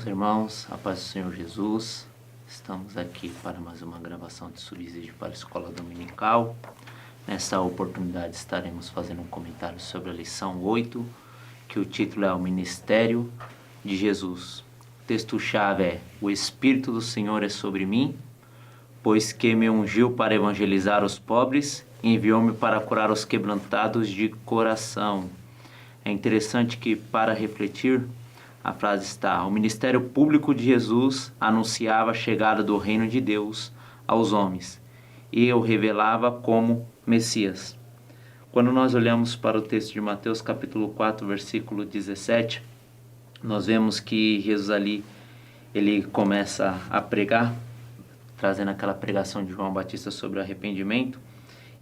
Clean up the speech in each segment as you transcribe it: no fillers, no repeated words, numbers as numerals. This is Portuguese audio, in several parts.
Meus irmãos, a paz do Senhor Jesus, estamos aqui para mais uma gravação de subsídio para a Escola Dominical. Nessa oportunidade estaremos fazendo um comentário sobre a lição 8, que o título é O Ministério de Jesus. O texto-chave é: O Espírito do Senhor é sobre mim, pois que me ungiu para evangelizar os pobres e enviou-me para curar os quebrantados de coração. É interessante que, para refletir, a frase está: o ministério público de Jesus anunciava a chegada do reino de Deus aos homens e o revelava como Messias. Quando nós olhamos para o texto de Mateus capítulo 4, versículo 17, nós vemos que Jesus ali, ele começa a pregar, trazendo aquela pregação de João Batista sobre o arrependimento,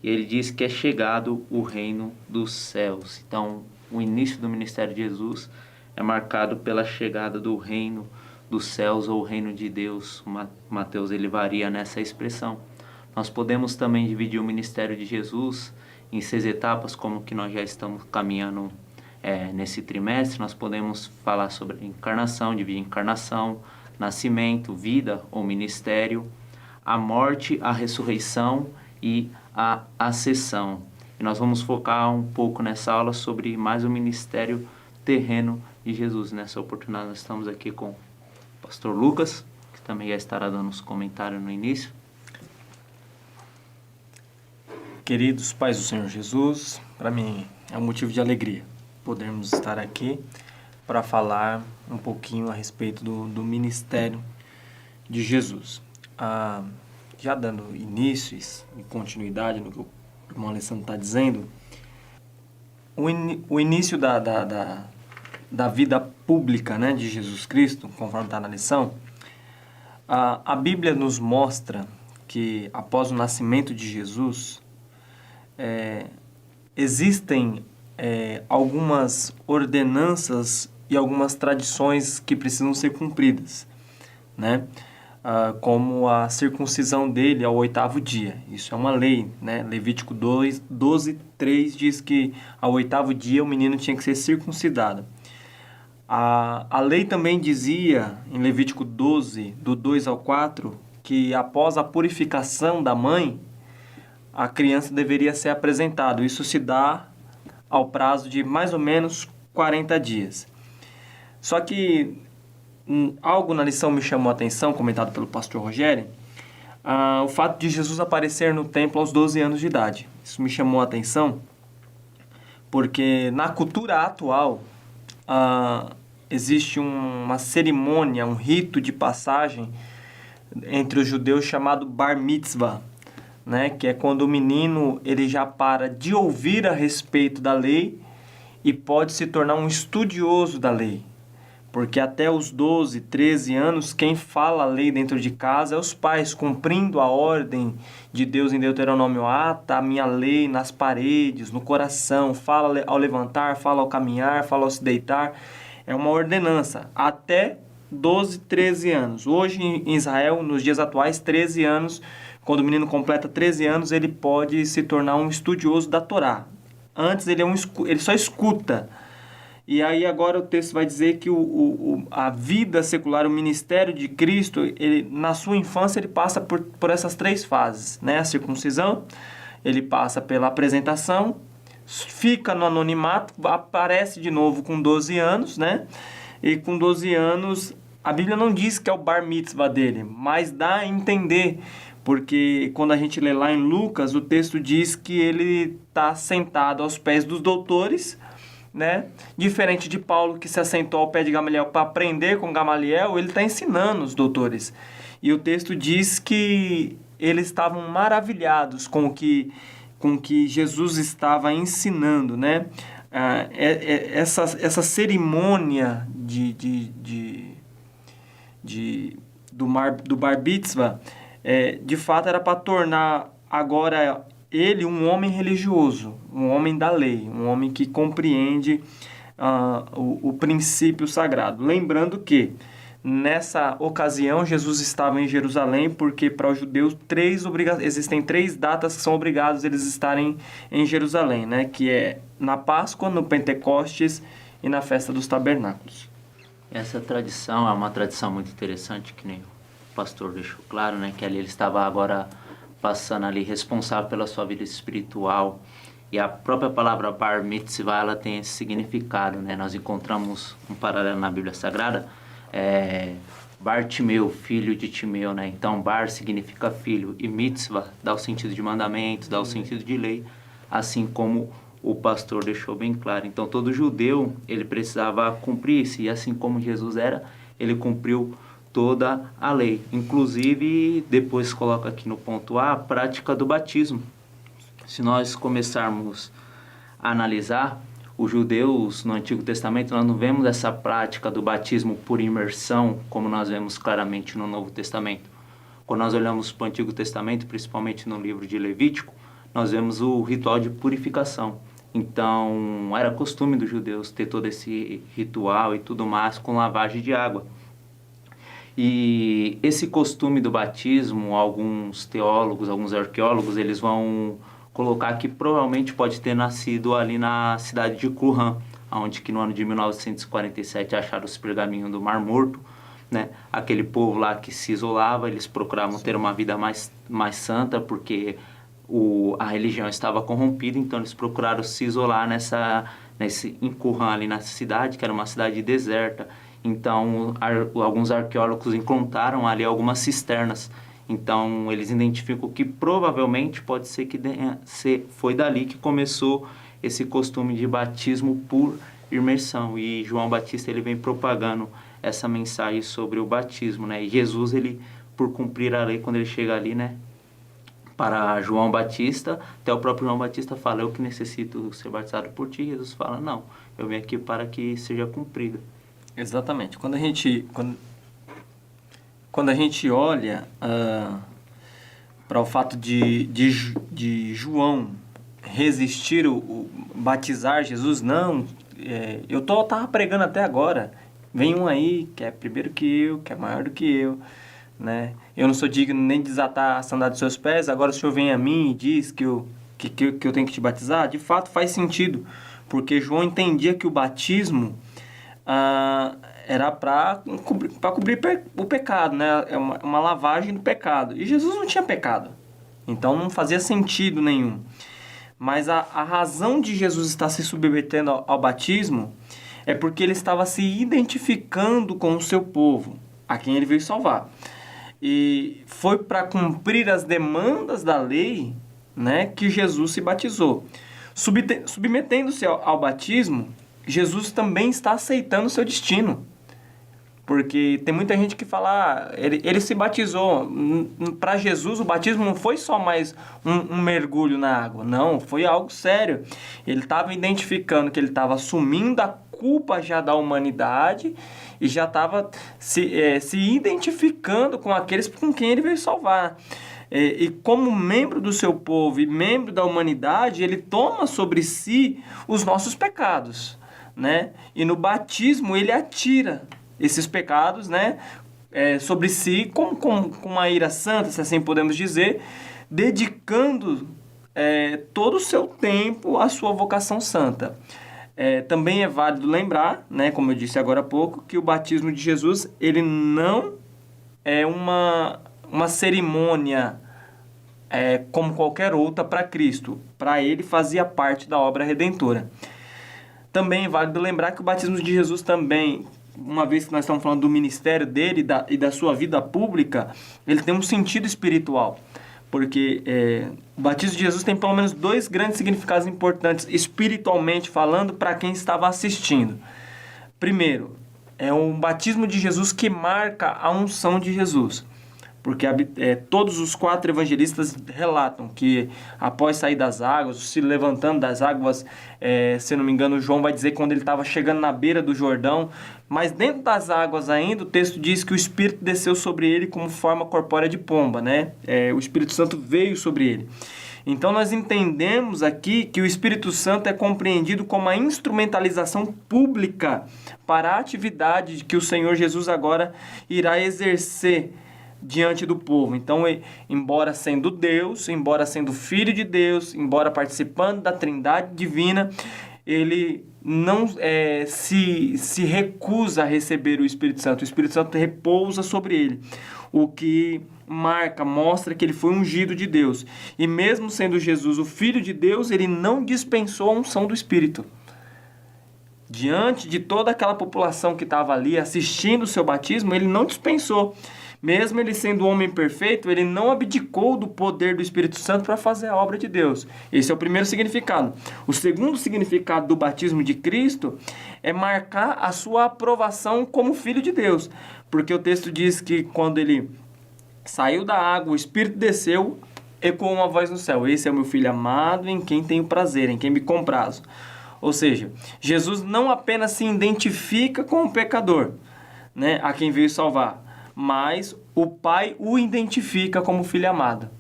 e ele diz que é chegado o reino dos céus. Então, o início do ministério de Jesus é marcado pela chegada do reino dos céus ou o reino de Deus. Mateus ele varia nessa expressão. Nós podemos também dividir o ministério de Jesus em 6 etapas, como que nós já estamos caminhando nesse trimestre. Nós podemos falar sobre encarnação, dividir encarnação, nascimento, vida ou ministério, a morte, a ressurreição e a ascensão. E nós vamos focar um pouco nessa aula sobre mais o ministério terreno de Jesus. Nessa oportunidade nós estamos aqui com o pastor Lucas, que também já estará dando os comentários no início. Queridos pais do Senhor Jesus, para mim é um motivo de alegria podermos estar aqui para falar um pouquinho a respeito do ministério de Jesus. Já dando início e continuidade no que o irmão Alessandro está dizendo, o início da vida pública, né, de Jesus Cristo, conforme está na lição, a Bíblia nos mostra que após o nascimento de Jesus, existem algumas ordenanças e algumas tradições que precisam ser cumpridas, né? Como a circuncisão dele ao 8º dia. Isso é uma lei, né? Levítico 12:3 diz que ao 8º dia o menino tinha que ser circuncidado. A lei também dizia, em Levítico 12, do 2 ao 4, que após a purificação da mãe, a criança deveria ser apresentada. Isso se dá ao prazo de mais ou menos 40 dias. Só que algo na lição me chamou a atenção, comentado pelo pastor Rogério, o fato de Jesus aparecer no templo aos 12 anos de idade. Isso me chamou a atenção porque na cultura atual existe uma cerimônia, um rito de passagem entre os judeus chamado Bar Mitzvah, né? Que é quando o menino ele já para de ouvir a respeito da lei e pode se tornar um estudioso da lei. Porque até os 12, 13 anos, quem fala a lei dentro de casa é os pais, cumprindo a ordem de Deus em Deuteronômio. Ata a minha lei nas paredes, no coração, fala ao levantar, fala ao caminhar, fala ao se deitar. É uma ordenança, até 12, 13 anos. Hoje em Israel, nos dias atuais, 13 anos, quando o menino completa 13 anos, ele pode se tornar um estudioso da Torá. Antes ele só escuta. E aí agora o texto vai dizer que a vida secular, o ministério de Cristo, na sua infância ele passa por essas 3 fases, né? A circuncisão, ele passa pela apresentação, fica no anonimato, aparece de novo com 12 anos, né? E com 12 anos, a Bíblia não diz que é o bar mitzvah dele, mas dá a entender, porque quando a gente lê lá em Lucas, o texto diz que ele está sentado aos pés dos doutores, né? Diferente de Paulo, que se assentou ao pé de Gamaliel para aprender com Gamaliel, ele está ensinando os doutores. E o texto diz que eles estavam maravilhados com o que Jesus estava ensinando, né? Essa cerimônia do Bar Mitzvah, de fato era para tornar agora ele um homem religioso, um homem da lei, um homem que compreende o princípio sagrado. Lembrando que, nessa ocasião, Jesus estava em Jerusalém, porque para os judeus existem 3 datas que são obrigados eles estarem em Jerusalém, né? Que é na Páscoa, no Pentecostes e na Festa dos Tabernáculos. Essa tradição é uma tradição muito interessante, que nem o pastor deixou claro, né? Que ali ele estava agora passando ali responsável pela sua vida espiritual. E a própria palavra bar mitzvah, ela tem esse significado, né? Nós encontramos um paralelo na Bíblia Sagrada, Bartimeu, filho de Timeu, né? Então, bar significa filho e mitzvah dá o sentido de mandamento, dá o sentido de lei, assim como o pastor deixou bem claro. Então, todo judeu, ele precisava cumprir isso, e assim como Jesus era, ele cumpriu toda a lei. Inclusive, depois coloca aqui no ponto A, a prática do batismo. Se nós começarmos a analisar, os judeus no Antigo Testamento, nós não vemos essa prática do batismo por imersão, como nós vemos claramente no Novo Testamento. Quando nós olhamos para o Antigo Testamento, principalmente no livro de Levítico, nós vemos o ritual de purificação. Então, era costume dos judeus ter todo esse ritual e tudo mais com lavagem de água. E esse costume do batismo, alguns teólogos, alguns arqueólogos, eles vão colocar que provavelmente pode ter nascido ali na cidade de Qumran, onde que no ano de 1947 acharam os pergaminhos do Mar Morto, né? Aquele povo lá que se isolava, eles procuravam ter uma vida mais santa, porque a religião estava corrompida, então eles procuraram se isolar em Qumran, ali na cidade, que era uma cidade deserta. Então, alguns arqueólogos encontraram ali algumas cisternas. Então, eles identificam que provavelmente pode ser que foi dali que começou esse costume de batismo por imersão. E João Batista, ele vem propagando essa mensagem sobre o batismo, né? E Jesus, ele, por cumprir a lei, quando ele chega ali, né, para João Batista, até o próprio João Batista fala: eu que necessito ser batizado por ti. Jesus fala: não, eu vim aqui para que seja cumprido. Exatamente. Quando a gente olha para o fato de João resistir batizar Jesus, não, eu estava pregando até agora, vem um aí que é primeiro que eu, que é maior do que eu, né? Eu não sou digno nem de desatar a sandália dos seus pés, agora o Senhor vem a mim e diz que eu tenho que te batizar. De fato faz sentido, porque João entendia que o batismo era para cobrir o pecado, né? É uma lavagem do pecado. E Jesus não tinha pecado, então não fazia sentido nenhum. Mas a razão de Jesus estar se submetendo ao batismo é porque ele estava se identificando com o seu povo, a quem ele veio salvar. E foi para cumprir as demandas da lei, né, que Jesus se batizou. Submetendo-se ao batismo, Jesus também está aceitando o seu destino. Porque tem muita gente que fala, ele se batizou. Para Jesus, o batismo não foi só mais um mergulho na água. Não, foi algo sério. Ele estava identificando que ele estava assumindo a culpa já da humanidade e já estava se identificando com aqueles com quem ele veio salvar. E como membro do seu povo e membro da humanidade, ele toma sobre si os nossos pecados, né? E no batismo ele atira esses pecados, né, sobre si com uma ira santa, se assim podemos dizer, dedicando todo o seu tempo à sua vocação santa. Também é válido lembrar, né, como eu disse agora há pouco, que o batismo de Jesus ele não é uma cerimônia como qualquer outra para Cristo. Para ele fazia parte da obra redentora. Também é válido lembrar que o batismo de Jesus também, uma vez que nós estamos falando do ministério dele e da sua vida pública, ele tem um sentido espiritual. Porque o batismo de Jesus tem pelo menos 2 grandes significados importantes, espiritualmente falando, para quem estava assistindo. Primeiro, é um batismo de Jesus que marca a unção de Jesus. Porque todos os 4 evangelistas relatam que após sair das águas, se levantando das águas, se não me engano, João vai dizer quando ele estava chegando na beira do Jordão, mas dentro das águas ainda, o texto diz que o Espírito desceu sobre ele como forma corpórea de pomba, né? O Espírito Santo veio sobre ele. Então nós entendemos aqui que o Espírito Santo é compreendido como a instrumentalização pública para a atividade que o Senhor Jesus agora irá exercer diante do povo. Então, embora sendo Deus, embora sendo Filho de Deus, embora participando da Trindade Divina, ele não se recusa a receber o Espírito Santo repousa sobre ele, o que mostra que ele foi ungido de Deus. E mesmo sendo Jesus o Filho de Deus, ele não dispensou a unção do Espírito. Diante de toda aquela população que estava ali assistindo o seu batismo, ele não dispensou. Mesmo ele sendo homem perfeito, ele não abdicou do poder do Espírito Santo para fazer a obra de Deus. Esse é o primeiro significado. O segundo significado do batismo de Cristo é marcar a sua aprovação como Filho de Deus. Porque o texto diz que quando ele saiu da água, o Espírito desceu, ecoou uma voz no céu: esse é o meu Filho amado, em quem tenho prazer, em quem me comprazo. Ou seja, Jesus não apenas se identifica com o pecador, né, a quem veio salvar, mas o Pai o identifica como Filho amado.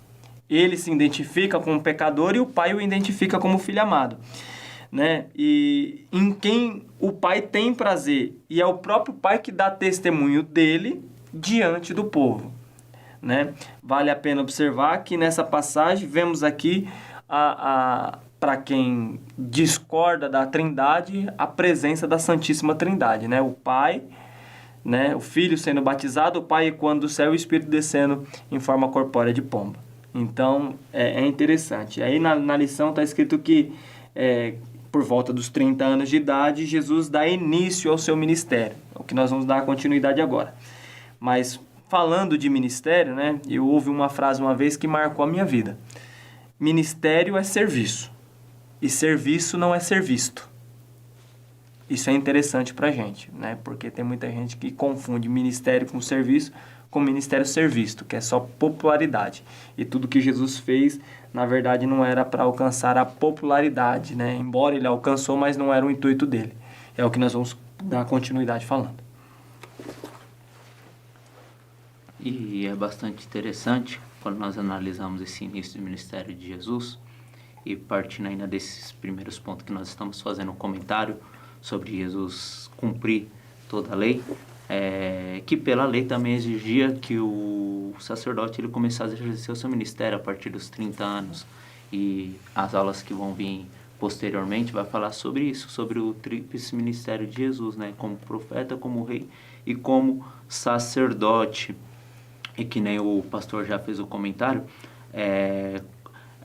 Ele se identifica como pecador e o Pai o identifica como Filho amado, né? E em quem o Pai tem prazer. E é o próprio Pai que dá testemunho dele diante do povo, né? Vale a pena observar que nessa passagem vemos aqui para quem discorda da Trindade, a presença da Santíssima Trindade, né? O Pai, né? O Filho sendo batizado, o Pai ecoando do céu e o Espírito descendo em forma corpórea de pomba. Então, é interessante. Aí na lição está escrito que por volta dos 30 anos de idade, Jesus dá início ao seu ministério, o que nós vamos dar continuidade agora. Mas falando de ministério, né? Eu ouvi uma frase uma vez que marcou a minha vida. Ministério é serviço. E serviço não é ser visto. Isso é interessante pra gente, né? Porque tem muita gente que confunde ministério com serviço, com ministério ser visto, que é só popularidade. E tudo que Jesus fez, na verdade, não era para alcançar a popularidade, né? Embora ele alcançou, mas não era o intuito dele. É o que nós vamos dar continuidade falando. E é bastante interessante quando nós analisamos esse início do ministério de Jesus, e partindo ainda desses primeiros pontos que nós estamos fazendo um comentário sobre Jesus cumprir toda a lei, que pela lei também exigia que o sacerdote ele começasse a exercer o seu ministério a partir dos 30 anos. E as aulas que vão vir posteriormente vai falar sobre isso, sobre o tríplice ministério de Jesus, né? Como profeta, como rei e como sacerdote. E que nem o pastor já fez o comentário, é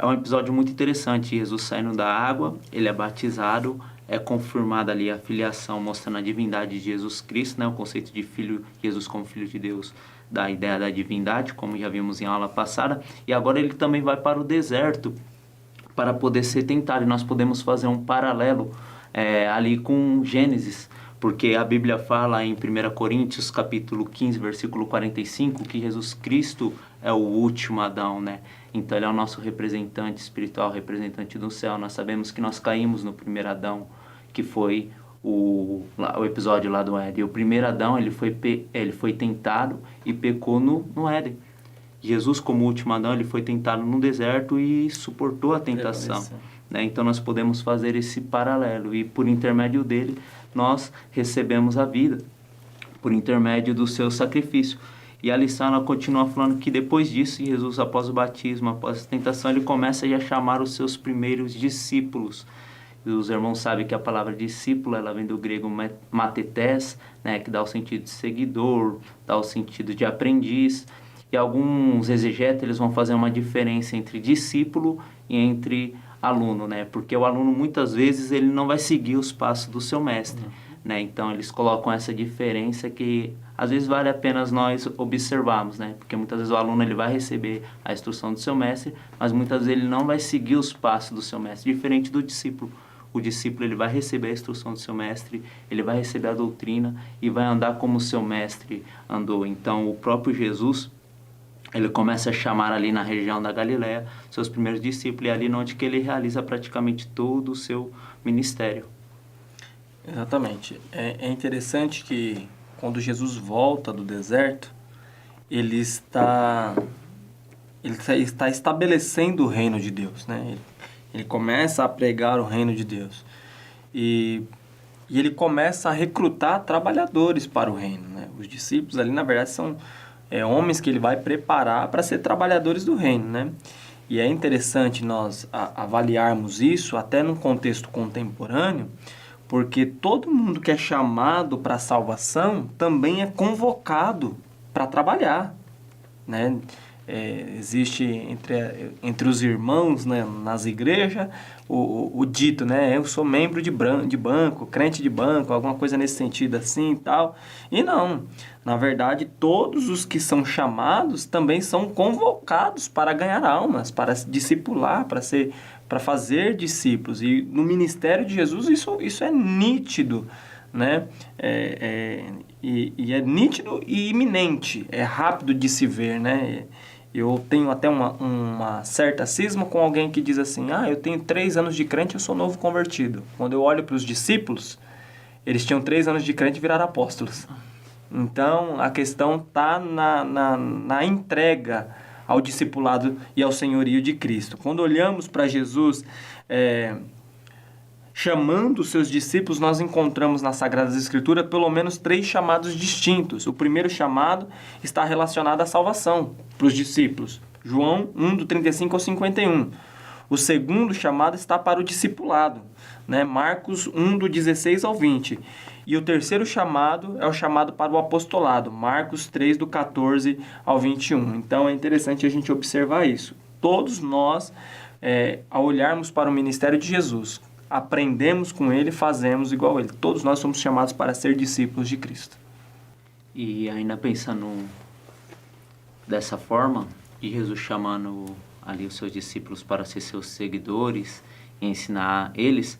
um episódio muito interessante. Jesus saindo da água, ele é batizado, é confirmada ali a filiação, mostrando a divindade de Jesus Cristo, né? O conceito de filho, Jesus como filho de Deus, da ideia da divindade, como já vimos em aula passada. E agora ele também vai para o deserto para poder ser tentado. E nós podemos fazer um paralelo ali com Gênesis, porque a Bíblia fala em 1 Coríntios, capítulo 15, versículo 45, que Jesus Cristo é o último Adão, né? Então ele é o nosso representante espiritual, representante do céu. Nós sabemos que nós caímos no primeiro Adão, que foi o episódio lá do Éden. O primeiro Adão, ele foi tentado e pecou no Éden. Jesus, como último Adão, ele foi tentado no deserto e suportou a tentação, né? Então nós podemos fazer esse paralelo e por intermédio dele nós recebemos a vida, por intermédio do seu sacrifício. E a lição ela continua falando que depois disso, Jesus, após o batismo, após a tentação, ele começa a chamar os seus primeiros discípulos. E os irmãos sabem que a palavra discípulo ela vem do grego matetes, né, que dá o sentido de seguidor, dá o sentido de aprendiz. E alguns exegetas eles vão fazer uma diferença entre discípulo e entre aluno, né? Porque o aluno muitas vezes ele não vai seguir os passos do seu mestre, né? Então eles colocam essa diferença que às vezes vale a pena nós observarmos, né? Porque muitas vezes o aluno ele vai receber a instrução do seu mestre, mas muitas vezes ele não vai seguir os passos do seu mestre, diferente do discípulo. O discípulo ele vai receber a instrução do seu mestre, ele vai receber a doutrina e vai andar como o seu mestre andou. Então o próprio Jesus ele começa a chamar ali na região da Galileia seus primeiros discípulos, e ali onde que ele realiza praticamente todo o seu ministério. Exatamente. É interessante que quando Jesus volta do deserto, ele está estabelecendo o reino de Deus, né? Ele começa a pregar o reino de Deus. E ele começa a recrutar trabalhadores para o reino, né? Os discípulos ali, na verdade, são homens que ele vai preparar para ser trabalhadores do reino, né? E é interessante nós avaliarmos isso até num contexto contemporâneo, Porque todo mundo que é chamado para a salvação também é convocado para trabalhar, né? Existe entre os irmãos, né, nas igrejas o dito, né? Eu sou membro de banco, crente de banco, alguma coisa nesse sentido assim e tal. E não, na verdade, todos os que são chamados também são convocados para ganhar almas, para discipular, para fazer discípulos. E no ministério de Jesus isso é nítido, né? E é nítido e iminente, é rápido de se ver, né? Eu tenho até uma certa cisma com alguém que diz assim, eu tenho 3 anos de crente, eu sou novo convertido. Quando eu olho para os discípulos, eles tinham 3 anos de crente e viraram apóstolos. Então, a questão está na entrega ao discipulado e ao senhorio de Cristo. Quando olhamos para Jesus chamando os seus discípulos, nós encontramos nas Sagradas Escrituras pelo menos 3 chamados distintos. O primeiro chamado está relacionado à salvação para os discípulos. João 1, do 35 ao 51. O segundo chamado está para o discipulado, né? Marcos 1, do 16 ao 20. E o terceiro chamado é o chamado para o apostolado, Marcos 3, do 14 ao 21. Então, é interessante a gente observar isso. Todos nós, ao olharmos para o ministério de Jesus, aprendemos com ele, fazemos igual ele. Todos nós somos chamados para ser discípulos de Cristo. E ainda pensando dessa forma, de Jesus chamando ali os seus discípulos para ser seus seguidores e ensinar eles,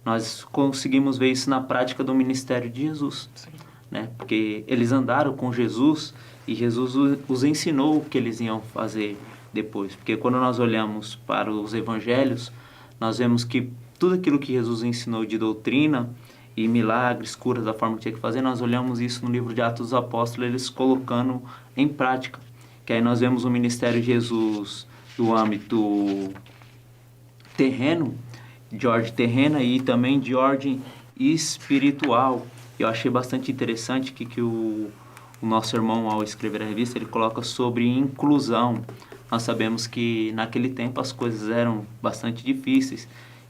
nós conseguimos ver isso na prática do ministério de Jesus. Sim. Né? Porque eles andaram com Jesus e Jesus os ensinou o que eles iam fazer depois. Porque quando nós olhamos para os evangelhos, nós vemos que tudo aquilo que Jesus ensinou de doutrina e milagres, curas, da forma que tinha que fazer, nós olhamos isso no livro de Atos dos Apóstolos, eles colocando em prática. Que aí nós vemos o ministério de Jesus do âmbito terreno, de ordem terrena e também de ordem espiritual. Eu achei bastante interessante que o nosso irmão, ao escrever a revista, ele coloca sobre inclusão. Nós sabemos que naquele tempo as coisas eram bastante difíceis.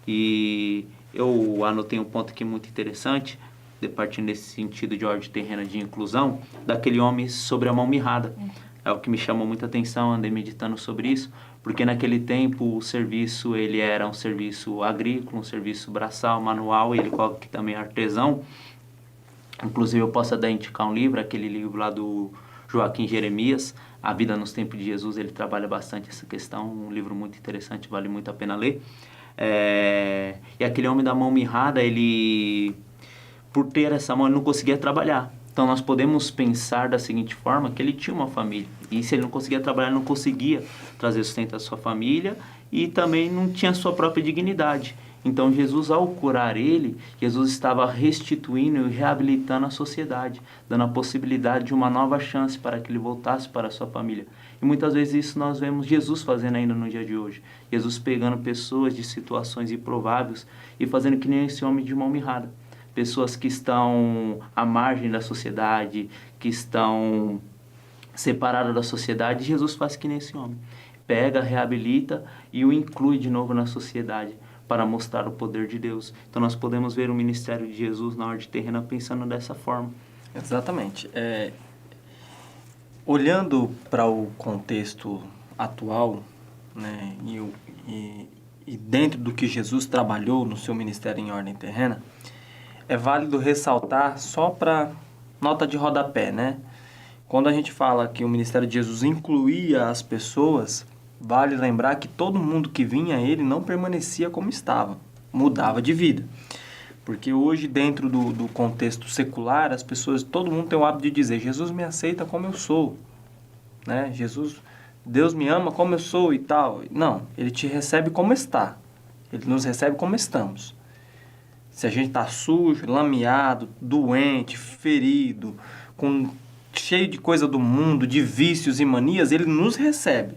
E eu anotei um ponto aqui muito interessante, partindo desse sentido de ordem terrena de inclusão, daquele homem sobre a mão mirrada. É o que me chamou muita atenção, andei meditando sobre isso, porque naquele tempo o serviço ele era um serviço agrícola, um serviço braçal, manual, e ele coloca aqui também artesão. Inclusive eu posso até indicar um livro, aquele livro lá do Joaquim Jeremias, A Vida nos Tempos de Jesus, ele trabalha bastante essa questão, um livro muito interessante, vale muito a pena ler. E aquele homem da mão mirrada, ele, por ter essa mão, ele não conseguia trabalhar. Então nós podemos pensar da seguinte forma, que ele tinha uma família. E se ele não conseguia trabalhar, ele não conseguia trazer sustento à sua família e também não tinha sua própria dignidade. Então Jesus, ao curar ele, Jesus estava restituindo e reabilitando a sociedade, dando a possibilidade de uma nova chance para que ele voltasse para a sua família. E muitas vezes isso nós vemos Jesus fazendo ainda no dia de hoje. Jesus pegando pessoas de situações improváveis e fazendo que nem esse homem de mão mirrada. Pessoas que estão à margem da sociedade, que estão separadas da sociedade, Jesus faz que nem esse homem. Pega, reabilita e o inclui de novo na sociedade, para mostrar o poder de Deus. Então nós podemos ver o ministério de Jesus na ordem terrena pensando dessa forma. Exatamente. Olhando para o contexto atual, né, e dentro do que Jesus trabalhou no seu ministério em ordem terrena, é válido ressaltar só para nota de rodapé, né? Quando a gente fala que o ministério de Jesus incluía as pessoas, vale lembrar que todo mundo que vinha a ele não permanecia como estava, mudava de vida. Porque hoje, dentro do contexto secular, as pessoas, todo mundo tem o hábito de dizer, Jesus me aceita como eu sou, né? Deus me ama como eu sou e tal. Não, ele te recebe como está, ele nos recebe como estamos. Se a gente está sujo, lameado, doente, ferido, cheio de coisa do mundo, de vícios e manias, ele nos recebe.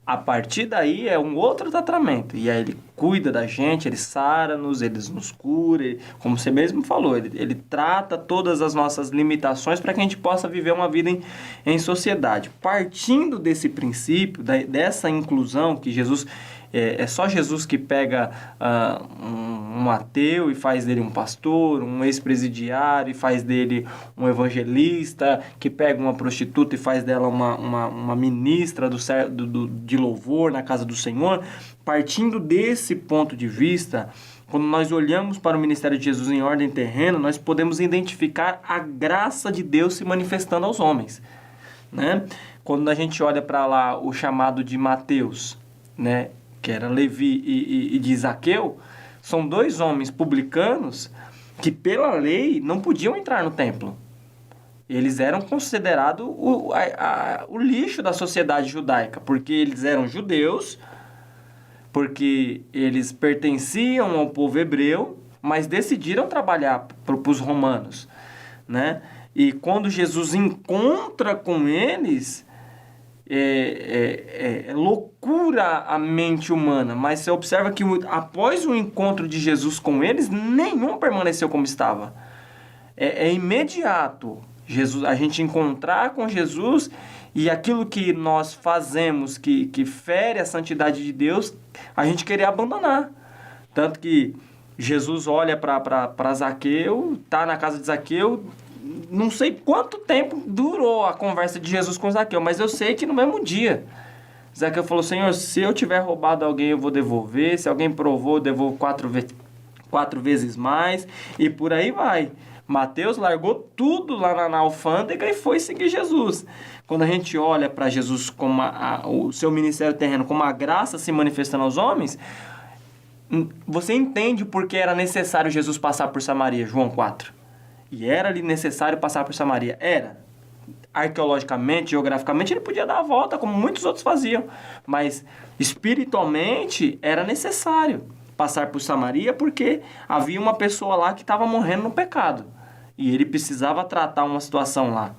A partir daí é um outro tratamento. E aí ele cuida da gente, ele sara-nos, ele nos cura. Como você mesmo falou, ele trata todas as nossas limitações para que a gente possa viver uma vida em sociedade. Partindo desse princípio, dessa inclusão que Jesus... É só Jesus que pega um ateu e faz dele um pastor, um ex-presidiário e faz dele um evangelista, que pega uma prostituta e faz dela uma ministra de louvor na casa do Senhor. Partindo desse ponto de vista, quando nós olhamos para o ministério de Jesus em ordem terrena, nós podemos identificar a graça de Deus se manifestando aos homens, né? Quando a gente olha para lá o chamado de Mateus, né, que era Levi e de Zaqueu, são dois homens publicanos que pela lei não podiam entrar no templo. Eles eram considerados o lixo da sociedade judaica, porque eles eram judeus, porque eles pertenciam ao povo hebreu, mas decidiram trabalhar para os romanos, né? E quando Jesus encontra com eles, é loucura a mente humana, mas você observa que após o encontro de Jesus com eles, nenhum permaneceu como estava. É imediato a gente encontrar com Jesus e aquilo que nós fazemos que fere a santidade de Deus, a gente querer abandonar. Tanto que Jesus olha para Zaqueu, está na casa de Zaqueu. Não sei quanto tempo durou a conversa de Jesus com Zaqueu, mas eu sei que no mesmo dia Zaqueu falou: Senhor, se eu tiver roubado alguém, eu vou devolver. Se alguém provou, eu devolvo 4 vezes mais. E por aí vai. Mateus largou tudo lá na alfândega e foi seguir Jesus. Quando a gente olha para Jesus como o seu ministério terreno, como a graça se manifestando aos homens, você entende por que era necessário Jesus passar por Samaria, João 4. E era-lhe necessário passar por Samaria. Era. Arqueologicamente, geograficamente, ele podia dar a volta, como muitos outros faziam. Mas, espiritualmente, era necessário passar por Samaria, porque havia uma pessoa lá que estava morrendo no pecado. E ele precisava tratar uma situação lá.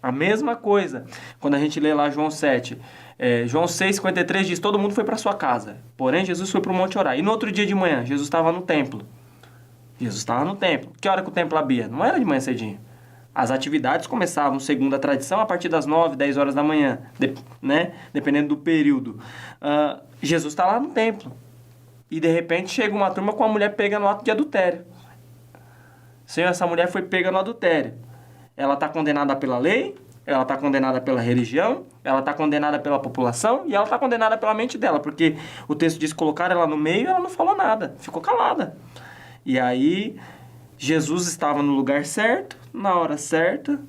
A mesma coisa, quando a gente lê lá João 7. João 6,53 diz: todo mundo foi para sua casa. Porém, Jesus foi para o monte orar. E no outro dia de manhã, Jesus estava no templo. Jesus estava no templo. Que hora que o templo abria? Não era de manhã cedinho. As atividades começavam, segundo a tradição, a partir das 9, 10 horas da manhã, né? Dependendo do período. Jesus está lá no templo. E, de repente, chega uma turma com a mulher pega no ato de adultério. Senhor, essa mulher foi pega no adultério. Ela está condenada pela lei, ela está condenada pela religião, ela está condenada pela população e ela está condenada pela mente dela. Porque o texto diz: colocar ela no meio e ela não falou nada. Ficou calada. E aí, Jesus estava no lugar certo, na hora certa.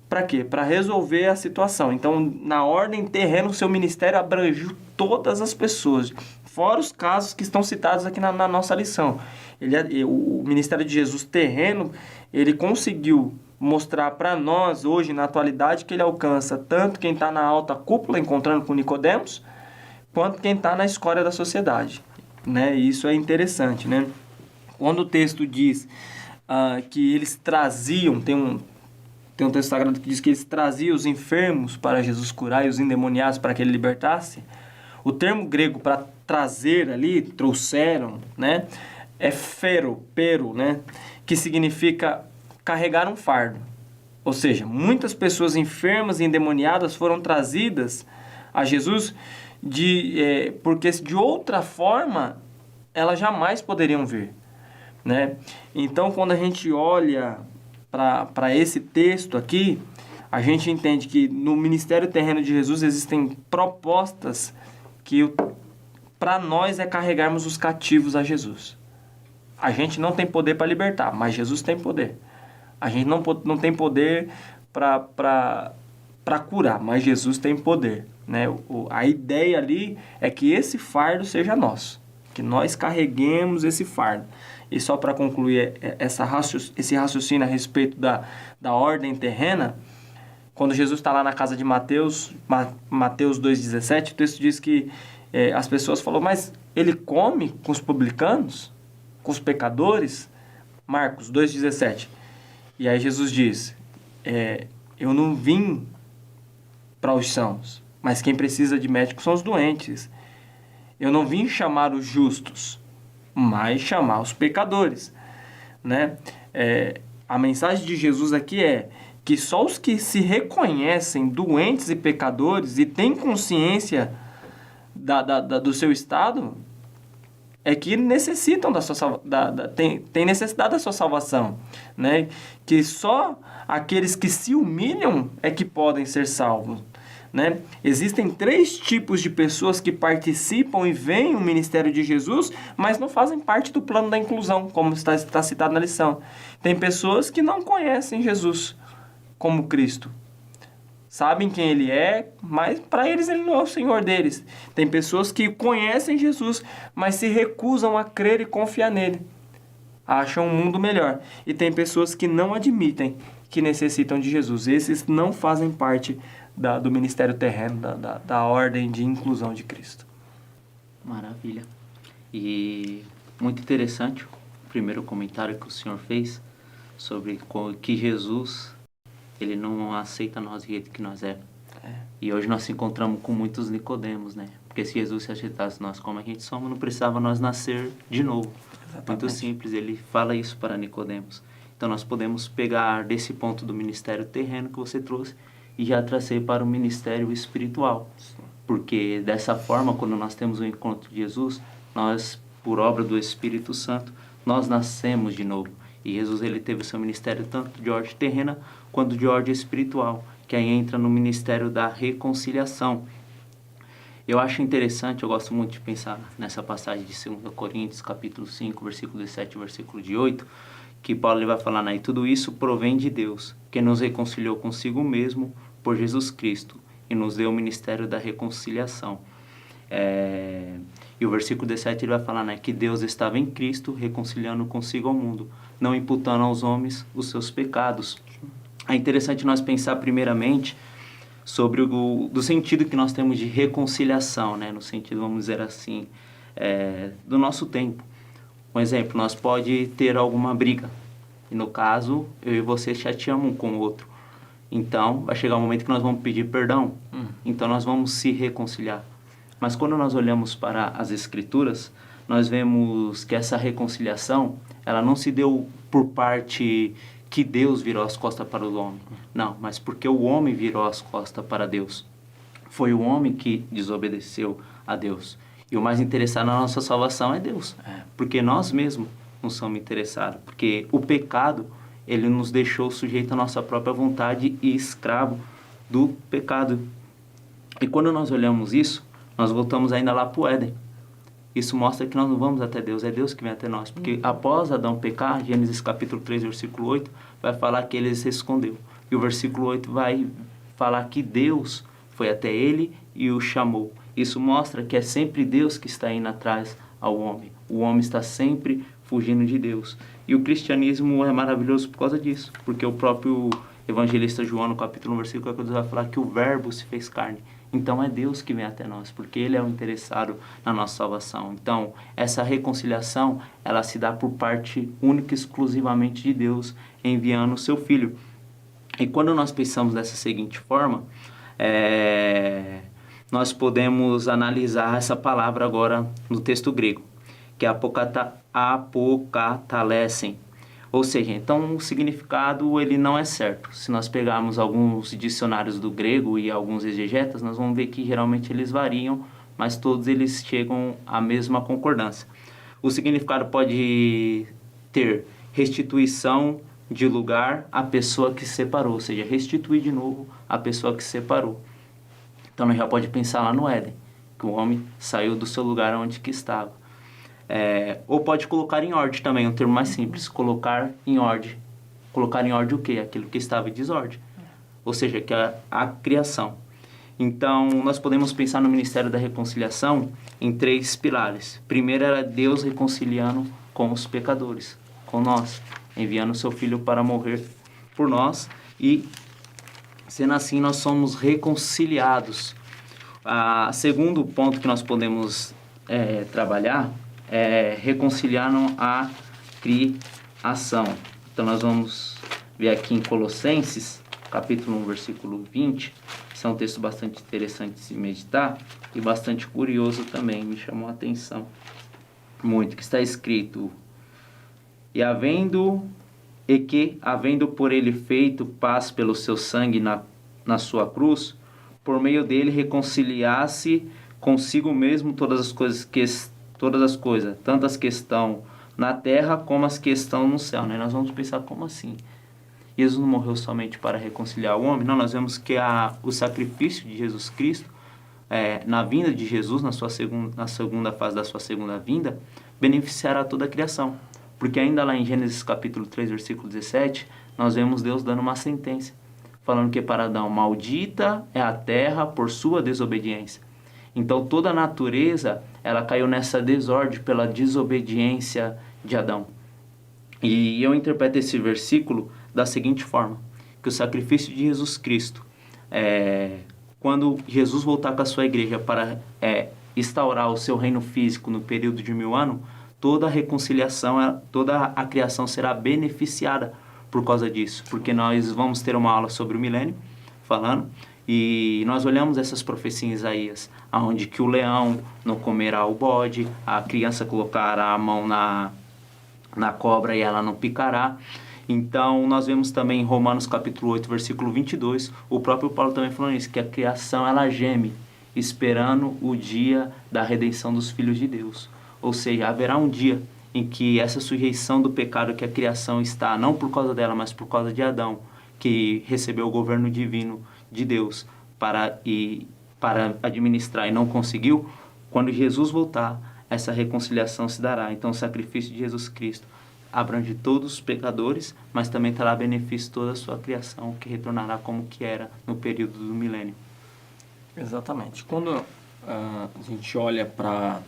Para quê? Para resolver a situação. Então, na ordem terrena, o seu ministério abrangiu todas as pessoas, fora os casos que estão citados aqui na nossa lição. O ministério de Jesus terreno, ele conseguiu mostrar para nós, hoje, na atualidade, que ele alcança tanto quem está na alta cúpula, encontrando com Nicodemos, quanto quem está na escória da sociedade, né? E isso é interessante, né? Quando o texto diz que eles traziam, tem um texto sagrado que diz que eles traziam os enfermos para Jesus curar e os endemoniados para que ele libertasse. O termo grego para trazer ali, trouxeram, né? É pero, né? Que significa carregar um fardo. Ou seja, muitas pessoas enfermas e endemoniadas foram trazidas a Jesus porque de outra forma elas jamais poderiam vir, né? Então, quando a gente olha para esse texto aqui, a gente entende que no ministério terreno de Jesus existem propostas que para nós é carregarmos os cativos a Jesus. A gente não tem poder para libertar, mas Jesus tem poder. A gente não tem poder para curar, mas Jesus tem poder, né? A ideia ali é que esse fardo seja nosso, que nós carreguemos esse fardo. E só para concluir esse raciocínio a respeito da ordem terrena, quando Jesus está lá na casa de Mateus 2,17, o texto diz que as pessoas falaram: mas ele come com os publicanos, com os pecadores? Marcos 2,17. E aí Jesus diz: eu não vim para os sãos, mas quem precisa de médico são os doentes. Eu não vim chamar os justos, mas chamar os pecadores, né? A mensagem de Jesus aqui é que só os que se reconhecem doentes e pecadores e têm consciência do seu estado, é que necessitam da sua tem necessidade da sua salvação, né? Que só aqueles que se humilham é que podem ser salvos, né? Existem 3 tipos de pessoas que participam e veem o ministério de Jesus, mas não fazem parte do plano da inclusão, como está citado na lição. Tem pessoas que não conhecem Jesus como Cristo. Sabem quem Ele é, mas para eles Ele não é o Senhor deles. Tem pessoas que conhecem Jesus, mas se recusam a crer e confiar nele. Acham um mundo melhor. E tem pessoas que não admitem que necessitam de Jesus. Esses não fazem parte do ministério terreno, da ordem de inclusão de Cristo. Maravilha. E muito interessante o primeiro comentário que o senhor fez sobre que Jesus, ele não aceita nós do jeito que nós é. E hoje nós se encontramos com muitos Nicodemos, né? Porque se Jesus se aceitasse nós como a gente somos, não precisava nós nascer de novo. Exatamente. Muito simples, ele fala isso para Nicodemos. Então nós podemos pegar desse ponto do ministério terreno que você trouxe e já trazer para o ministério espiritual. Sim. Porque dessa forma, quando nós temos um encontro de Jesus, nós, por obra do Espírito Santo, nós nascemos de novo. E Jesus, ele teve o seu ministério tanto de ordem terrena quanto de ordem espiritual, que aí entra no ministério da reconciliação. Eu acho interessante, eu gosto muito de pensar nessa passagem de 2 Coríntios, capítulo 5, versículo 17 e versículo de 8, que Paulo ele vai falar, né? E tudo isso provém de Deus, que nos reconciliou consigo mesmo por Jesus Cristo e nos deu o ministério da reconciliação. E o versículo 17 ele vai falar, né? Que Deus estava em Cristo reconciliando consigo ao mundo, não imputando aos homens os seus pecados. É interessante nós pensar primeiramente sobre do sentido que nós temos de reconciliação, né? No sentido, vamos dizer assim, do nosso tempo. Um exemplo, nós pode ter alguma briga. E no caso, eu e você chateamos um com o outro. Então, vai chegar um momento que nós vamos pedir perdão. Então, nós vamos se reconciliar. Mas quando nós olhamos para as Escrituras, nós vemos que essa reconciliação, ela não se deu por parte que Deus virou as costas para o homem. Não, mas porque o homem virou as costas para Deus. Foi o homem que desobedeceu a Deus. E o mais interessado na nossa salvação é Deus. Porque nós mesmos não somos interessados. Porque o pecado, ele nos deixou sujeito à nossa própria vontade e escravo do pecado. E quando nós olhamos isso, nós voltamos ainda lá para o Éden. Isso mostra que nós não vamos até Deus, é Deus que vem até nós. Porque após Adão pecar, Gênesis capítulo 3, versículo 8, vai falar que ele se escondeu. E o versículo 8 vai falar que Deus foi até ele e o chamou. Isso mostra que é sempre Deus que está indo atrás ao homem. O homem está sempre fugindo de Deus. E o cristianismo é maravilhoso por causa disso. Porque o próprio evangelista João, no capítulo 1, versículo 14, vai falar que o verbo se fez carne. Então é Deus que vem até nós, porque Ele é o interessado na nossa salvação. Então, essa reconciliação, ela se dá por parte única e exclusivamente de Deus, enviando o seu Filho. E quando nós pensamos dessa seguinte forma, nós podemos analisar essa palavra agora no texto grego, que é apocatalesen. Ou seja, então o significado ele não é certo. Se nós pegarmos alguns dicionários do grego e alguns exegetas, nós vamos ver que geralmente eles variam, mas todos eles chegam à mesma concordância. O significado pode ter restituição de lugar à pessoa que separou, ou seja, restituir de novo a pessoa que separou. Então nós já pode pensar lá no Éden, que o homem saiu do seu lugar onde que estava. Ou pode colocar em ordem também, um termo mais simples, colocar em ordem. Colocar em ordem o quê? Aquilo que estava em desordem. Ou seja, que é a criação. Então, nós podemos pensar no Ministério da Reconciliação em 3 pilares. Primeiro era Deus reconciliando com os pecadores, com nós, enviando o seu Filho para morrer por nós e, sendo assim, nós somos reconciliados. Segundo ponto que nós podemos trabalhar reconciliando a criação. Então nós vamos ver aqui em Colossenses, capítulo 1, versículo 20. Esse é um texto bastante interessante de se meditar e bastante curioso também, me chamou a atenção muito, que está escrito: havendo por ele feito paz pelo seu sangue na sua cruz, por meio dele reconciliasse consigo mesmo todas as coisas todas as coisas, tanto as que estão na terra como as que estão no céu, né? Nós vamos pensar como assim? Jesus não morreu somente para reconciliar o homem? Não, nós vemos que o sacrifício de Jesus Cristo, na vinda de Jesus, na segunda fase da sua segunda vinda, beneficiará toda a criação. Porque ainda lá em Gênesis capítulo 3, versículo 17, nós vemos Deus dando uma sentença, falando que para Adão, maldita é a terra por sua desobediência. Então toda a natureza, ela caiu nessa desordem pela desobediência de Adão. E eu interpreto esse versículo da seguinte forma, que o sacrifício de Jesus Cristo, quando Jesus voltar com a sua igreja para instaurar o seu reino físico no período de 1000 anos, toda a reconciliação, toda a criação será beneficiada por causa disso, porque nós vamos ter uma aula sobre o milênio, falando, e nós olhamos essas profecias em Isaías, onde que o leão não comerá o bode, a criança colocará a mão na cobra e ela não picará. Então, nós vemos também em Romanos capítulo 8, versículo 22, o próprio Paulo também falando isso, que a criação ela geme, esperando o dia da redenção dos filhos de Deus. Ou seja, haverá um dia em que essa sujeição do pecado que a criação está, não por causa dela, mas por causa de Adão, que recebeu o governo divino de Deus para administrar e não conseguiu, quando Jesus voltar, essa reconciliação se dará. Então, o sacrifício de Jesus Cristo abrange todos os pecadores, mas também trará benefício toda a sua criação, que retornará como que era no período do milênio. Exatamente. Quando a gente olha para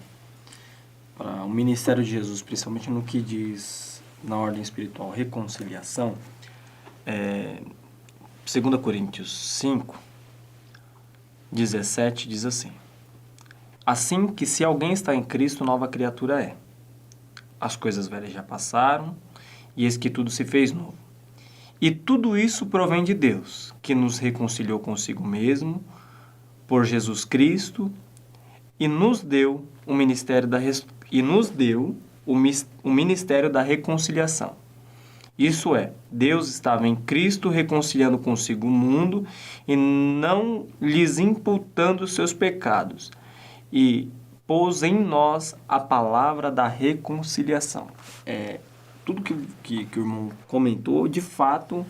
o ministério de Jesus, principalmente no que diz na ordem espiritual reconciliação, 2 Coríntios 5, 17 diz assim: assim que se alguém está em Cristo, nova criatura é. As coisas velhas já passaram, e eis que tudo se fez novo. E tudo isso provém de Deus, que nos reconciliou consigo mesmo, por Jesus Cristo, e nos deu o ministério da reconciliação. Isso é, Deus estava em Cristo reconciliando consigo o mundo e não lhes imputando os seus pecados, e pôs em nós a palavra da reconciliação. Tudo que o irmão comentou, de fato,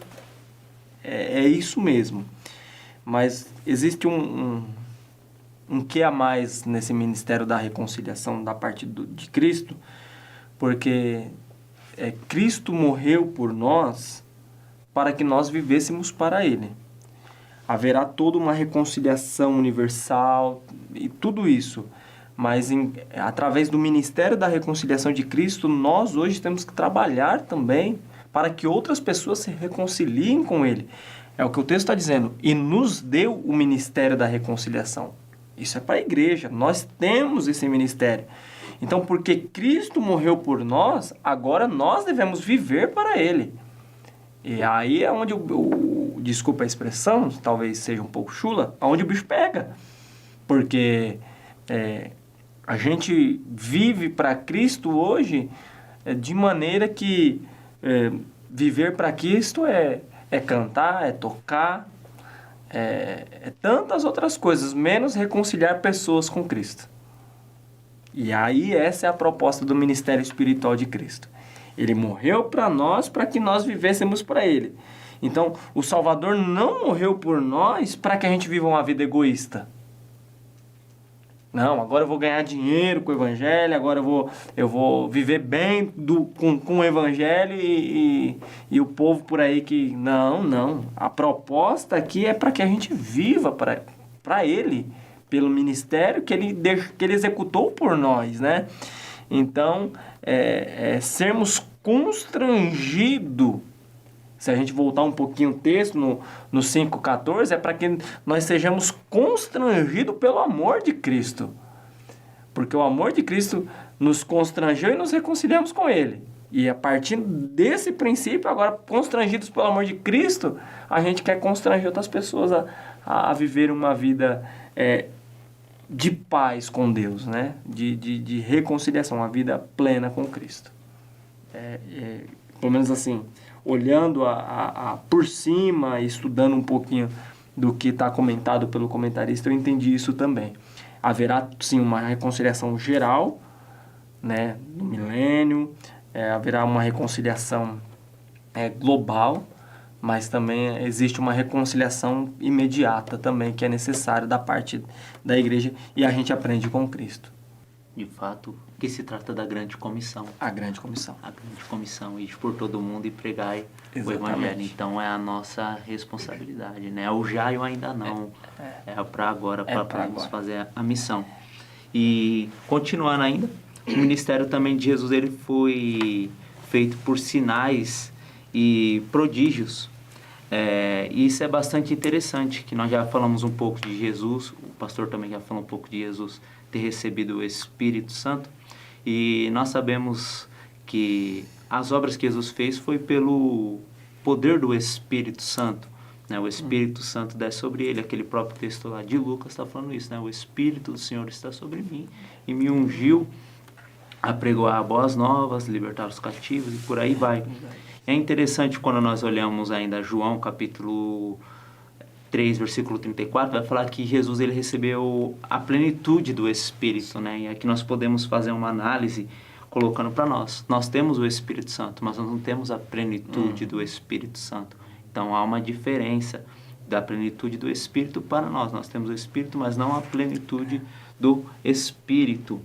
é isso mesmo. Mas existe um que a mais nesse ministério da reconciliação da parte de Cristo, porque Cristo morreu por nós para que nós vivêssemos para Ele. Haverá toda uma reconciliação universal e tudo isso. Mas através do ministério da reconciliação de Cristo, nós hoje temos que trabalhar também para que outras pessoas se reconciliem com Ele. É o que o texto está dizendo. E nos deu o ministério da reconciliação. Isso é para a igreja. Nós temos esse ministério. Então, porque Cristo morreu por nós, agora nós devemos viver para Ele. E aí é onde desculpa a expressão, talvez seja um pouco chula, onde o bicho pega. Porque a gente vive para Cristo hoje de maneira que viver para Cristo é cantar, é tocar, é tantas outras coisas, menos reconciliar pessoas com Cristo. E aí essa é a proposta do ministério espiritual de Cristo. Ele morreu para nós, para que nós vivêssemos para Ele. Então, o Salvador não morreu por nós para que a gente viva uma vida egoísta. Não, agora eu vou ganhar dinheiro com o Evangelho, agora eu vou viver bem com o Evangelho e o povo por aí que... Não. A proposta aqui é para que a gente viva para Ele, pelo ministério que ele executou por nós, né? Então, sermos constrangidos. Se a gente voltar um pouquinho o texto no 5,14, é para que nós sejamos constrangidos pelo amor de Cristo. Porque o amor de Cristo nos constrangeu e nos reconciliamos com Ele. E a partir desse princípio, agora constrangidos pelo amor de Cristo, a gente quer constranger outras pessoas a viver uma vida de paz com Deus, né? De reconciliação, uma vida plena com Cristo. Pelo menos assim, olhando por cima, estudando um pouquinho do que está comentado pelo comentarista, eu entendi isso também. Haverá, sim, uma reconciliação geral, né, no milênio, haverá uma reconciliação global, mas também existe uma reconciliação imediata também, que é necessária da parte da igreja, e a gente aprende com Cristo. De fato, que se trata da grande comissão. A grande comissão. A grande comissão, ir por todo mundo e pregar o Evangelho. Então, é a nossa responsabilidade, né? O já e o ainda não. É para agora, para podermos fazer a missão. E, continuando ainda, o ministério também de Jesus, ele foi feito por sinais e prodígios. E isso é bastante interessante, que nós já falamos um pouco de Jesus, o pastor também já falou um pouco de Jesus ter recebido o Espírito Santo, e nós sabemos que as obras que Jesus fez foi pelo poder do Espírito Santo, né? O Espírito Santo desce sobre ele, aquele próprio texto lá de Lucas está falando isso, né? O Espírito do Senhor está sobre mim e me ungiu a pregoar boas novas, libertar os cativos e por aí vai. É interessante quando nós olhamos ainda João capítulo 3, versículo 34, vai falar que Jesus ele recebeu a plenitude do Espírito, né? E aqui nós podemos fazer uma análise colocando para nós. Nós temos o Espírito Santo, mas nós não temos a plenitude do Espírito Santo. Então há uma diferença da plenitude do Espírito para nós. Nós temos o Espírito, mas não a plenitude do Espírito.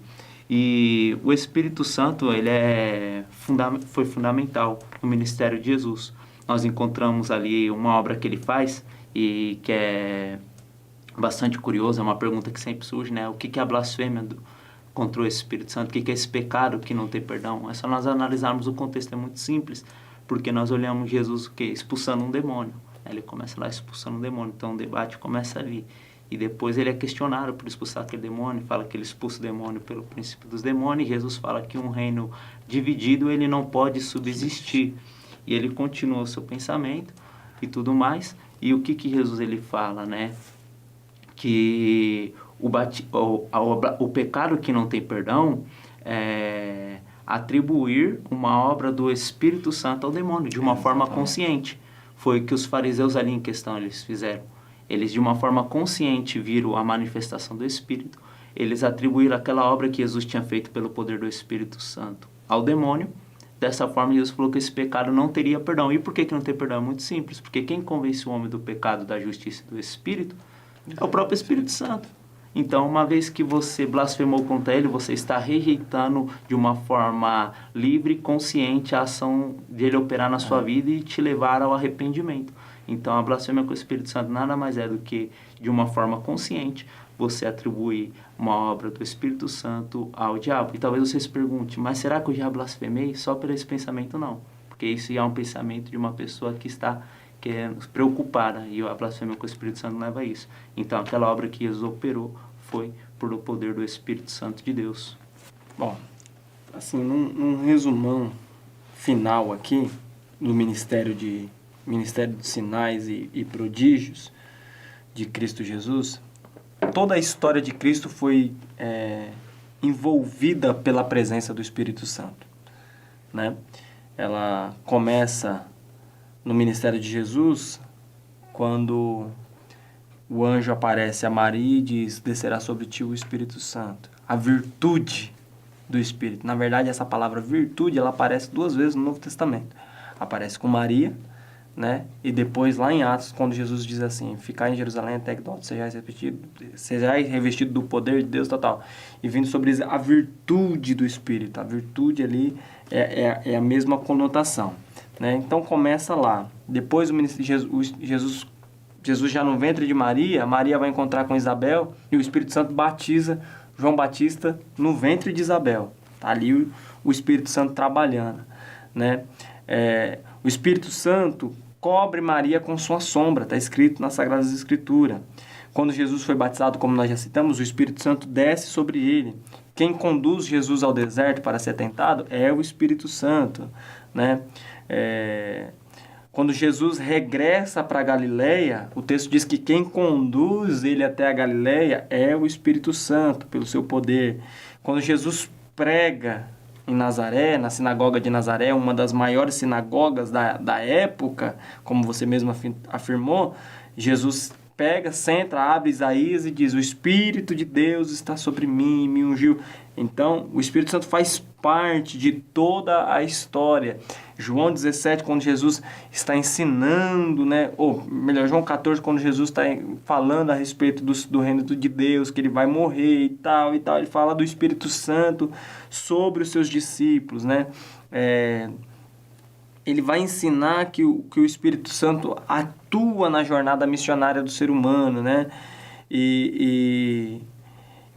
E o Espírito Santo ele foi fundamental no ministério de Jesus. Nós encontramos ali uma obra que ele faz e que é bastante curiosa, é uma pergunta que sempre surge, né? O que é a blasfêmia contra o Espírito Santo? O que é esse pecado que não tem perdão? É só nós analisarmos o contexto, é muito simples, porque nós olhamos Jesus expulsando um demônio. Ele começa lá expulsando um demônio, então o debate começa ali. E depois ele é questionado por expulsar aquele demônio, fala que ele expulsa o demônio pelo princípio dos demônios, e Jesus fala que um reino dividido ele não pode subsistir. E ele continua o seu pensamento e tudo mais. E o que Jesus ele fala, né? Que o pecado que não tem perdão é atribuir uma obra do Espírito Santo ao demônio, de uma forma consciente. Foi o que os fariseus ali em questão eles fizeram. Eles, de uma forma consciente, viram a manifestação do Espírito. Eles atribuíram aquela obra que Jesus tinha feito pelo poder do Espírito Santo ao demônio. Dessa forma, Jesus falou que esse pecado não teria perdão. E por que não tem perdão? É muito simples. Porque quem convence o homem do pecado, da justiça e do Espírito é o próprio Espírito Santo. Então, uma vez que você blasfemou contra ele, você está rejeitando de uma forma livre, consciente, a ação dele operar na sua vida e te levar ao arrependimento. Então, a blasfêmia com o Espírito Santo nada mais é do que, de uma forma consciente, você atribuir uma obra do Espírito Santo ao diabo. E talvez você se pergunte, mas será que eu já blasfemei? Só por esse pensamento, não. Porque isso é um pensamento de uma pessoa que está preocupada. E a blasfêmia com o Espírito Santo leva a isso. Então, aquela obra que Jesus operou foi por o poder do Espírito Santo de Deus. Bom, assim, num resumão final aqui, do Ministério de Sinais e Prodígios de Cristo Jesus, toda a história de Cristo foi envolvida pela presença do Espírito Santo, né? Ela começa no ministério de Jesus, quando o anjo aparece a Maria e diz, descerá sobre ti o Espírito Santo. A virtude do Espírito. Na verdade, essa palavra virtude, ela aparece 2 vezes no Novo Testamento. Aparece com Maria, né? E depois lá em Atos, quando Jesus diz assim, ficar em Jerusalém até que sejais revestido do poder de Deus total. E vindo sobre eles a virtude do Espírito. A virtude ali é a mesma conotação, né? Então começa lá. Depois Jesus já no ventre de Maria, Maria vai encontrar com Isabel e o Espírito Santo batiza João Batista no ventre de Isabel. Tá ali o Espírito Santo trabalhando, né? O Espírito Santo cobre Maria com sua sombra, está escrito nas Sagradas Escrituras. Quando Jesus foi batizado, como nós já citamos, o Espírito Santo desce sobre ele. Quem conduz Jesus ao deserto para ser tentado é o Espírito Santo, né? Quando Jesus regressa para a Galileia, o texto diz que quem conduz ele até a Galileia é o Espírito Santo, pelo seu poder. Quando Jesus prega em Nazaré, na sinagoga de Nazaré, uma das maiores sinagogas da época, como você mesmo afirmou, Jesus pega, senta, abre Isaías e diz, o Espírito de Deus está sobre mim, me ungiu. Então, o Espírito Santo faz parte de toda a história. João 17, quando Jesus está ensinando, né? Ou melhor, João 14, quando Jesus está falando a respeito do reino de Deus, que ele vai morrer e tal, ele fala do Espírito Santo sobre os seus discípulos, né? Ele vai ensinar que o Espírito Santo atua na jornada missionária do ser humano, né?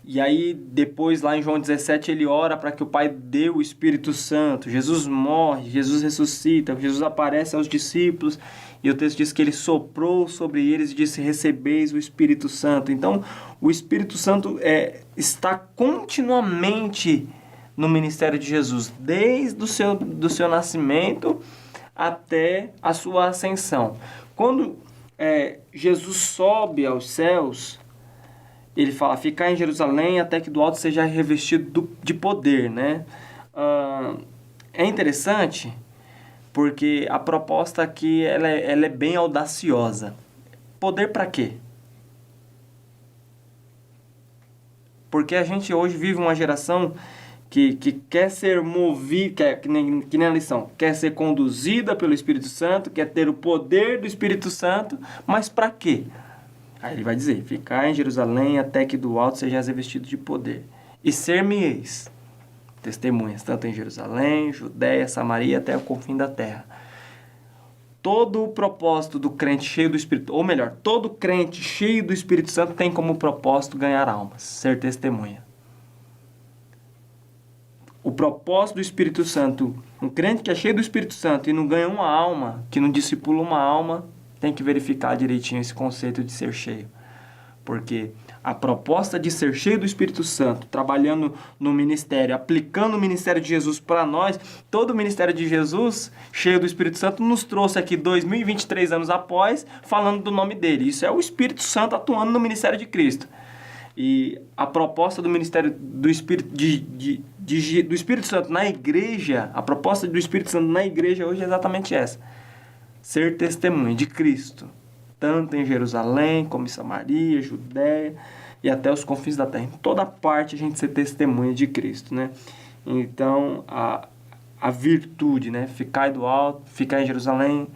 E aí, depois, lá em João 17, ele ora para que o Pai dê o Espírito Santo. Jesus morre, Jesus ressuscita, Jesus aparece aos discípulos, e o texto diz que ele soprou sobre eles e disse, recebeis o Espírito Santo. Então, o Espírito Santo está continuamente no ministério de Jesus, desde do seu nascimento até a sua ascensão. Quando Jesus sobe aos céus, ele fala, ficar em Jerusalém até que do alto seja revestido de poder, né? É interessante porque a proposta aqui ela é bem audaciosa. Poder para quê? Porque a gente hoje vive uma geração que quer ser movida, que nem a lição, quer ser conduzida pelo Espírito Santo, quer ter o poder do Espírito Santo, mas para quê? Aí ele vai dizer, ficar em Jerusalém até que do alto seja revestido de poder. E ser-me-eis testemunhas, tanto em Jerusalém, Judéia, Samaria, até o confim da terra. Todo o propósito do crente cheio do Espírito, ou melhor, todo crente cheio do Espírito Santo tem como propósito ganhar almas, ser testemunha. O propósito do Espírito Santo, um crente que é cheio do Espírito Santo e não ganha uma alma, que não discipula uma alma, tem que verificar direitinho esse conceito de ser cheio. Porque a proposta de ser cheio do Espírito Santo, trabalhando no ministério, aplicando o ministério de Jesus para nós, todo o ministério de Jesus, cheio do Espírito Santo, nos trouxe aqui 2023 anos após, falando do nome dele. Isso é o Espírito Santo atuando no ministério de Cristo. E a proposta do ministério do Espírito, do Espírito Santo na igreja, a proposta do Espírito Santo na igreja hoje é exatamente essa. Ser testemunha de Cristo, tanto em Jerusalém, como em Samaria, Judéia e até os confins da terra. Em toda parte a gente ser testemunha de Cristo, né? Então, a virtude, né? Ficar do alto, ficar em Jerusalém,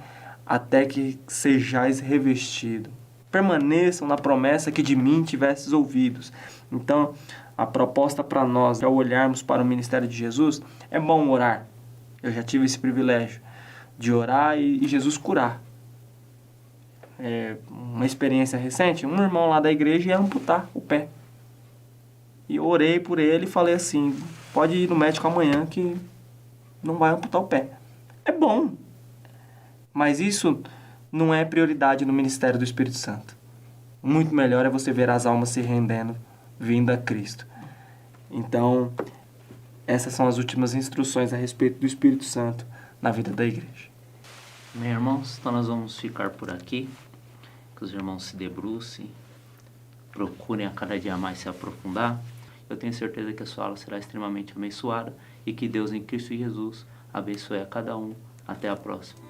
até que sejais revestido. Permaneçam na promessa que de mim tivesses ouvidos. Então, a proposta para nós, ao olharmos para o ministério de Jesus, é bom orar. Eu já tive esse privilégio de orar e Jesus curar. Uma experiência recente, um irmão lá da igreja ia amputar o pé. E eu orei por ele e falei assim, pode ir no médico amanhã que não vai amputar o pé. É bom, mas isso não é prioridade no ministério do Espírito Santo. Muito melhor é você ver as almas se rendendo, vindo a Cristo. Então, essas são as últimas instruções a respeito do Espírito Santo na vida da igreja. Bem, irmãos, então nós vamos ficar por aqui. Que os irmãos se debrucem, procurem a cada dia mais se aprofundar. Eu tenho certeza que a sua aula será extremamente abençoada e que Deus em Cristo Jesus abençoe a cada um. Até a próxima.